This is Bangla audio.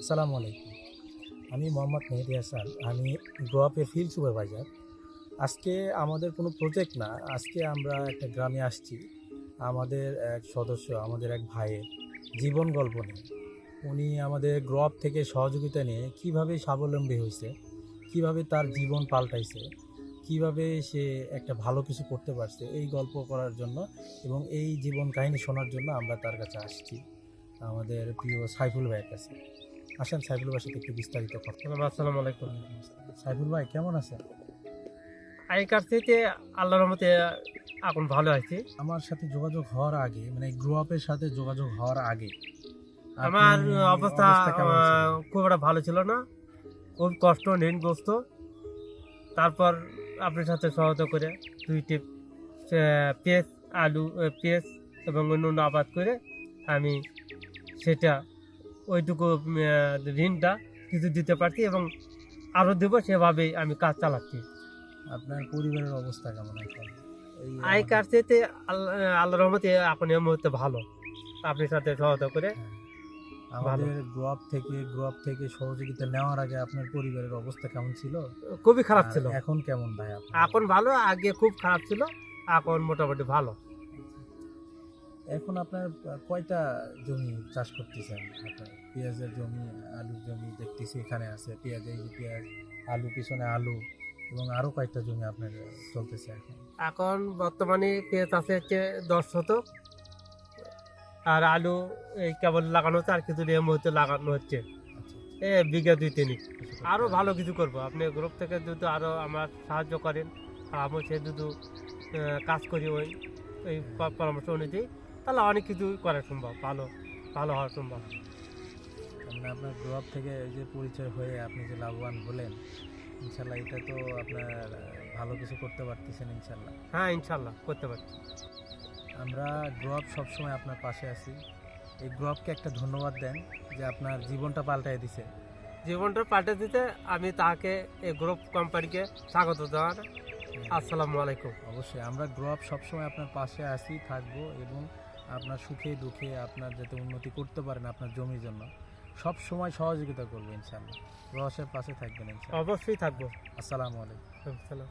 আসসালামু আলাইকুম। আমি মোহাম্মদ মেহেদী হাসান। আমি গ্রো আপের ফিল্ড সুপারভাইজার। আজকে আমাদের কোনো প্রজেক্ট না, আজকে আমরা একটা গ্রামে আসছি। আমাদের এক সদস্য, আমাদের এক ভাইয়ের জীবন গল্প নিয়ে। উনি আমাদের গ্রো আপ থেকে সহযোগিতা নিয়ে কীভাবে স্বাবলম্বী হয়েছে, কীভাবে তার জীবন পাল্টাইছে, কীভাবে সে একটা ভালো কিছু করতে পারছে, এই গল্প করার জন্য এবং এই জীবন কাহিনী শোনার জন্য আমরা তার কাছে আসছি, আমাদের প্রিয় সাইফুল ভাইয়ের কাছে। আসেন সাইফুল ভাইয়ের সাথে একটু বিস্তারিত কথা। আসসালামু আলাইকুম। সাইফুল ভাই কেমন আছেন? আগেকার থেকে আল্লাহর রহমতে এখন ভালো আছি। আমার সাথে যোগাযোগ হওয়ার আগে, মানে গ্রো আপের সাথে যোগাযোগ হওয়ার আগে আমার আপনি অবস্থা কেমন ছিল? খুব একটা ভালো ছিল না, খুব কষ্ট ঋণগ্রস্ত। তারপর আপনার সাথে সহায়তা করে দুইটি পেঁয়াজ, আলু, পেঁয়াজ এবং অন্য আবাদ করে আমি সেটা ওইটুকু ঋণটা কিছু দিতে পারছি এবং আরও দেবো, সেভাবেই আমি কাজ চালাচ্ছি। আপনার পরিবারের অবস্থা কেমন এখন? এই আগেকার থেকে আল্লাহর রহমতে এখন এই মুহূর্তে ভালো, আপনার সাথে সহায়তা করে। আমাদের গ্রো আপ থেকে সহযোগিতা নেওয়ার আগে আপনার পরিবারের অবস্থা কেমন ছিল? খুবই খারাপ আর ছিল, এখন কেমন ভাই আপনার? এখন ভালো। আগে খুব খারাপ ছিল, এখন মোটামুটি ভালো। এখন আপনার কয়টা জমি চাষ করতেছেন? আপনার পেঁয়াজের জমি, আলুর জমি দেখতেছি এখানে আছে, পেঁয়াজ, এই যে পেঁয়াজ, আলু, পিছনে আলু, এবং আরো কয়েকটা জমি আপনার চলতেছে এখন? এখন বর্তমানে পেঁয়াজ আছে হচ্ছে 10 শতক, আর আলু এই কেবল লাগানো হচ্ছে, আর কিছু এই মুহূর্তে লাগানো হচ্ছে আচ্ছা, বিঘা 2-3। আচ্ছা। আরও ভালো কিছু করব, আপনি গ্রুপ থেকে যদি আরও আমার সাহায্য করেন, আর আমি সে যদি কাজ করি ওই পরামর্শ অনুযায়ী, তাহলে অনেক কিছু করা সম্ভব, ভালো ভালো হওয়া সম্ভব। মানে আপনার গ্রো আপ থেকে এই যে পরিচয় হয়ে আপনি যে লাভবান হলেন, ইনশাল্লাহ এটা তো আপনার ভালো কিছু করতে পারতেছেন ইনশাল্লাহ। হ্যাঁ, ইনশাল্লাহ করতে পারছি। আমরা গ্রো আপ সবসময় আপনার পাশে আছি। এই গ্রো আপকে একটা ধন্যবাদ দেন যে আপনার জীবনটা পাল্টায় দিছে। জীবনটা পাল্টে দিতে আমি তাকে এই গ্রুপ কোম্পানিকে স্বাগত জানাই। আসসালামু আলাইকুম। অবশ্যই আমরা গ্রো আপ সবসময় আপনার পাশে আছি, থাকবো, এবং আপনার সুখে দুঃখে আপনার যাতে উন্নতি করতে পারেন আপনার জমির জন্য সব সময় সহযোগিতা করবো ইনশাল্লাহ। গ্রো আপের পাশে থাকবেন ইনশাল্লাহ। অবশ্যই থাকবো। আসসালামু আলাইকুম। আসসালাম।